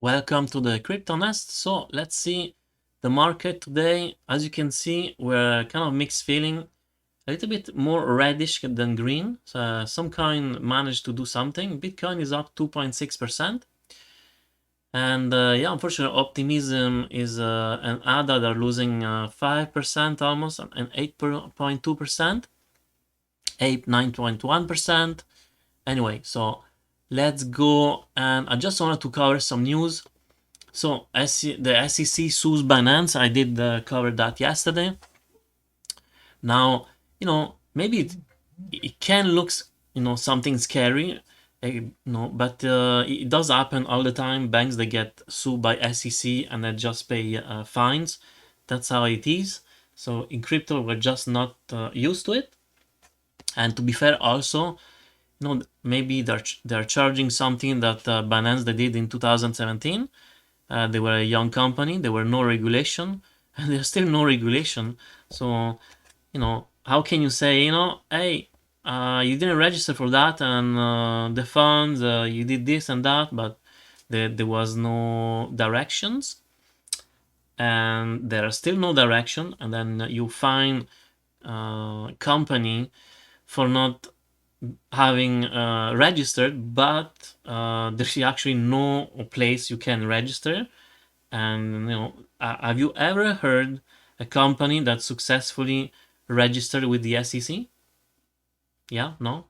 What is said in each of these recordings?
Welcome to the Crypto Nest. So let's see the market today. As you can see, we're kind of mixed feeling, a little bit more reddish than green. So some coin managed to do something. Bitcoin is up 2.6%. And yeah, unfortunately, optimism is and ADA, they're losing 5% almost, and 8.2%, 9.1%. Anyway, so let's go. And I just wanted to cover some news. So the SEC sues Binance. I did cover that yesterday. Now, maybe it can look, something scary, but it does happen all the time. Banks, they get sued by SEC and they just pay fines. That's how it is. So in crypto, we're just not used to it. And to be fair, also, maybe they're charging something that Binance they did in 2017. They were a young company. There were no regulation, and there's still no regulation. So, how can you say, hey, you didn't register for that, and the funds, you did this and that, but there was no directions, and there are still no direction, and then you fine company for not having registered, but there's actually no place you can register. And have you ever heard a company that successfully registered with the SEC? Yeah, no,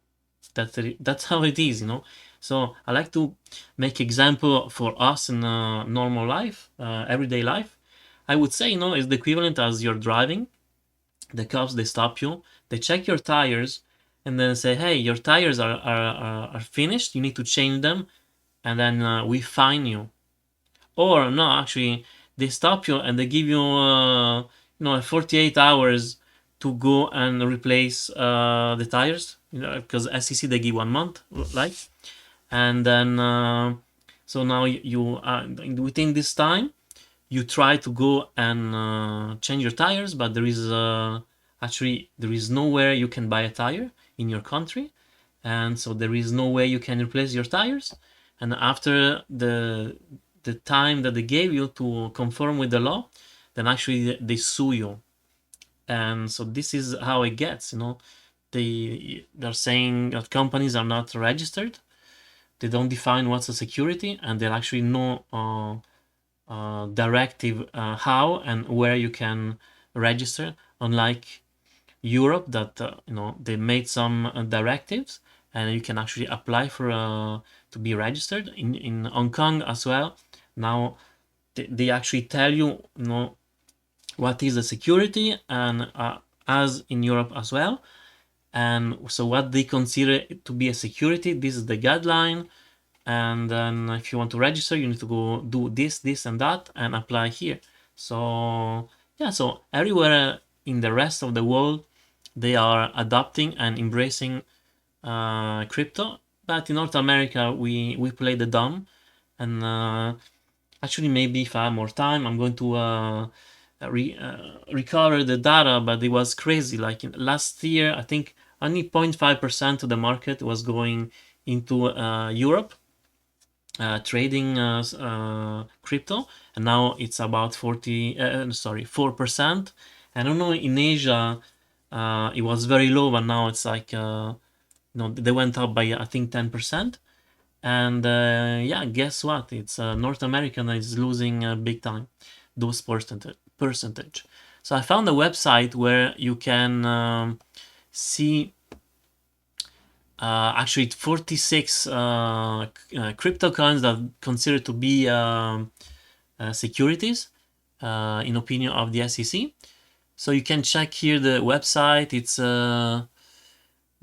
that's how it is, So I like to make example for us in normal life, everyday life. I would say, is the equivalent as you're driving. The cops, they stop you, they check your tires, and then say, hey, your tires are finished, you need to change them, and then we fine you. Or no, actually, they stop you and they give you, 48 hours to go and replace the tires. Because SEC they give 1 month, like, and then so now you within this time you try to go and change your tires, but there is actually there is nowhere you can buy a tire in your country, and so there is no way you can replace your tires. And after the time that they gave you to conform with the law, then actually they sue you. And so this is how it gets. They're saying that companies are not registered, they don't define what's a security, and there actually no directive how and where you can register, unlike Europe that they made some directives and you can actually apply for to be registered in Hong Kong as well. Now they actually tell you, what is the security, and as in Europe as well. And so what they consider to be a security, this is the guideline. And then if you want to register, you need to go do this and that and apply here. So yeah, so everywhere in the rest of the world they are adopting and embracing crypto, but in North America we play the dumb. And actually, maybe if I have more time, I'm going to recover the data, but it was crazy. Like last year, I think only 0.5% of the market was going into Europe, trading crypto, and now it's about 4%. I don't know, in Asia it was very low, but now it's like they went up by I think 10%. And yeah, guess what? It's North America is losing big time those percentage. So I found a website where you can see actually 46 crypto coins that considered to be securities in opinion of the SEC. So you can check here the website. It's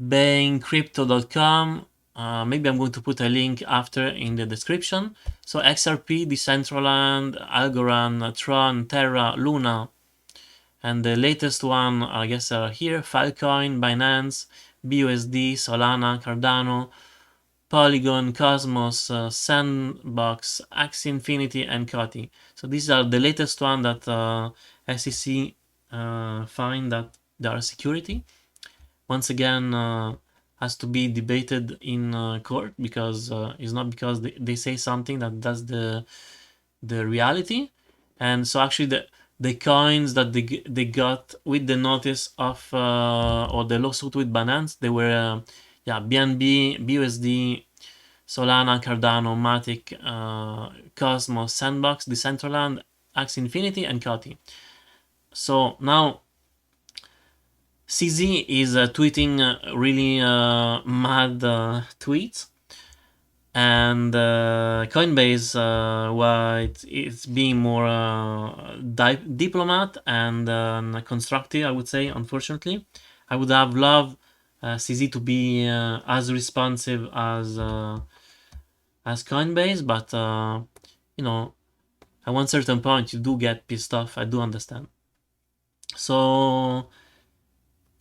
baincrypto.com. Maybe I'm going to put a link after in the description. So XRP, Decentraland, Algorand, Tron, Terra, Luna, and the latest one, I guess, are here: Filecoin, Binance, BUSD, Solana, Cardano, Polygon, Cosmos, Sandbox, Axie Infinity, and Coty. So these are the latest one that SEC find that they are security. Once again, has to be debated in court, because it's not because they say something that's the reality. And so actually the coins that they got with the notice of or the lawsuit with Binance, they were BNB, BUSD, Solana, Cardano, Matic, Cosmos, Sandbox, Decentraland, Axie Infinity, and Kati. So now CZ is tweeting really mad tweets, and Coinbase, it's being more diplomat and constructive, I would say. Unfortunately, I would have loved CZ to be as responsive as Coinbase, but at one certain point you do get pissed off. I do understand. So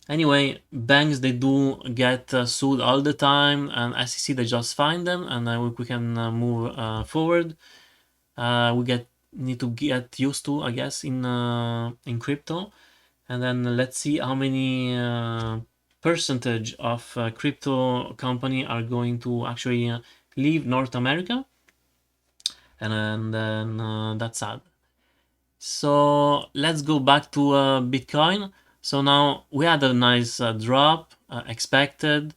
anyway, banks, they do get sued all the time, and SEC, they just find them, and we can move forward. We need to get used to, I guess, in crypto, and then let's see how many percentage of crypto company are going to actually leave North America, and then that's sad. So let's go back to Bitcoin. So now we had a nice drop expected.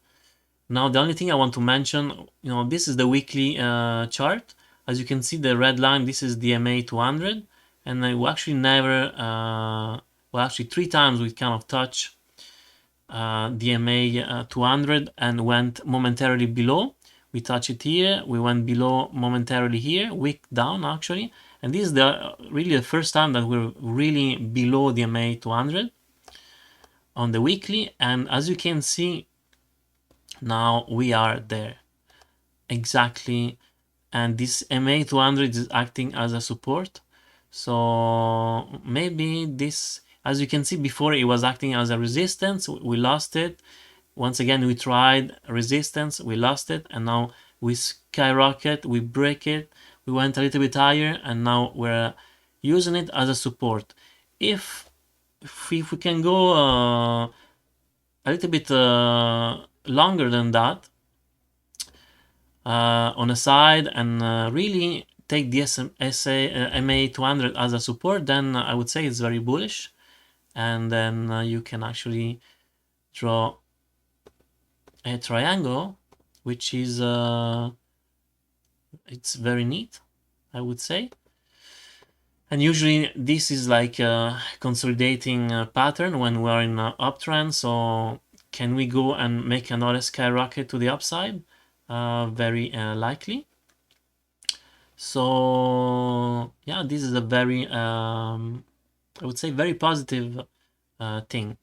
Now the only thing I want to mention, this is the weekly chart. As you can see, the red line, this is the MA 200, and we actually never, well, actually 3 times we kind of touch the MA 200 and went momentarily below. We touch it here, we went below momentarily here, wick down actually, and this is really the first time that we're really below the MA 200 on the weekly. And as you can see, now we are there exactly, and this MA 200 is acting as a support. So maybe this, as you can see, before it was acting as a resistance, we lost it. Once again, we tried resistance, we lost it, and now we skyrocket, we break it, we went a little bit higher, and now we're using it as a support. If we can go a little bit longer than that on a side, and really take the MA 200 as a support, then I would say it's very bullish, and then you can actually draw a triangle, which is it's very neat, I would say. And usually this is like a consolidating pattern when we're in an uptrend. So can we go and make another skyrocket to the upside? Very likely. So yeah, this is a very I would say very positive thing.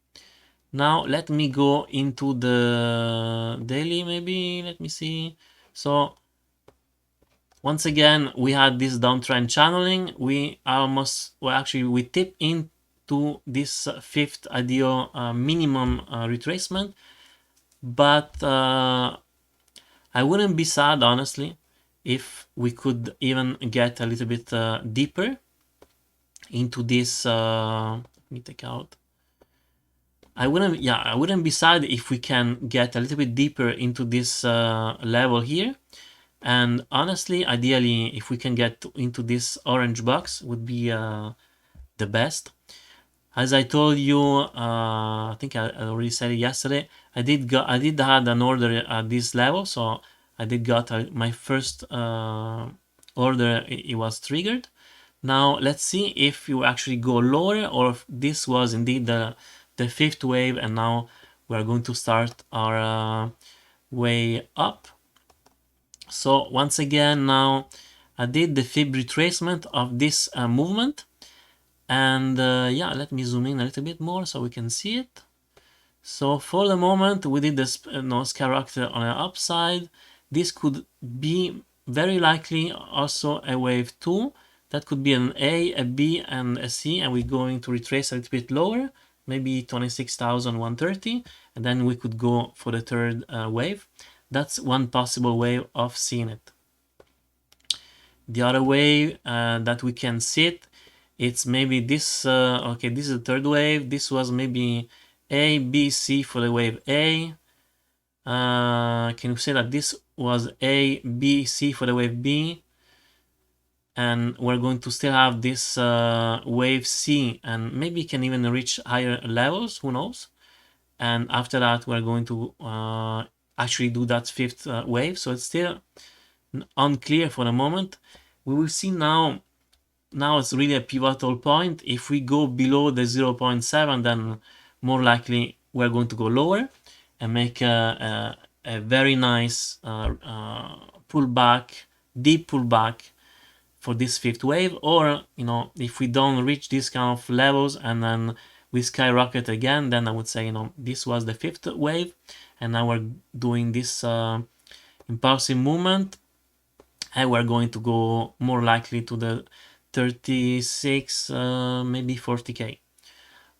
Now let me go into the daily, maybe. Let me see. So once again, we had this downtrend channeling. We almost, well, actually, we tip into this fifth ideal minimum retracement, but I wouldn't be sad, honestly, if we could even get a little bit deeper into this. Let me take out. I wouldn't be sad if we can get a little bit deeper into this level here. And honestly, ideally, if we can get into this orange box, would be the best. As I told you, I think I already said it yesterday, I did had an order at this level, so I did got my first order. It was triggered. Now let's see if you actually go lower, or if this was indeed the fifth wave, and now we are going to start our way up. So once again, now I did the fib retracement of this movement, and yeah, let me zoom in a little bit more so we can see it. So for the moment, we did this skyrocket on the upside. This could be very likely also a wave 2. That could be an A, a B, and a C, and we're going to retrace a little bit lower, maybe 26,130, and then we could go for the third wave. That's one possible way of seeing it. The other way that we can see it, it's maybe this. Okay, this is the third wave. This was maybe A, B, C for the wave A. can you say that this was A, B, C for the wave B, and we're going to still have this wave C, and maybe can even reach higher levels, who knows. And after that we're going to actually do that fifth wave, so it's still unclear for the moment. We will see now. Now it's really a pivotal point. If we go below the 0.7, then more likely we're going to go lower and make a very nice pullback, deep pullback for this fifth wave. Or, you know, if we don't reach these kind of levels and then we skyrocket again, then I would say, you know, this was the fifth wave, and now we're doing this impulsive movement, and we're going to go more likely to the 36, maybe 40k.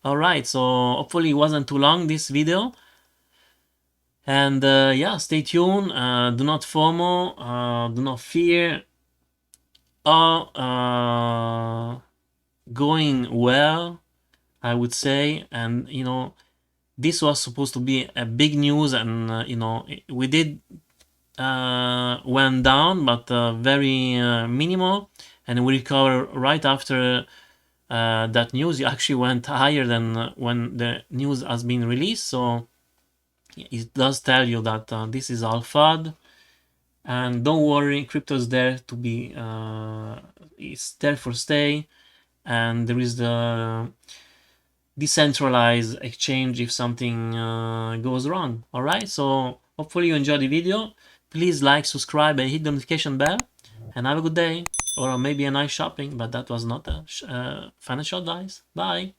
All right, so hopefully it wasn't too long, this video. And yeah, stay tuned. Do not FOMO, do not fear. Going well, I would say. And you know, this was supposed to be a big news, and you know, we did went down, but very minimal, and we recover right after that news. You actually went higher than when the news has been released, so it does tell you that this is all FUD. And don't worry, crypto is there to be it's there for stay, and there is the decentralized exchange if something goes wrong. All right, so hopefully you enjoyed the video. Please like, subscribe, and hit the notification bell, and have a good day, or maybe a nice shopping, but that was not a financial advice. Bye.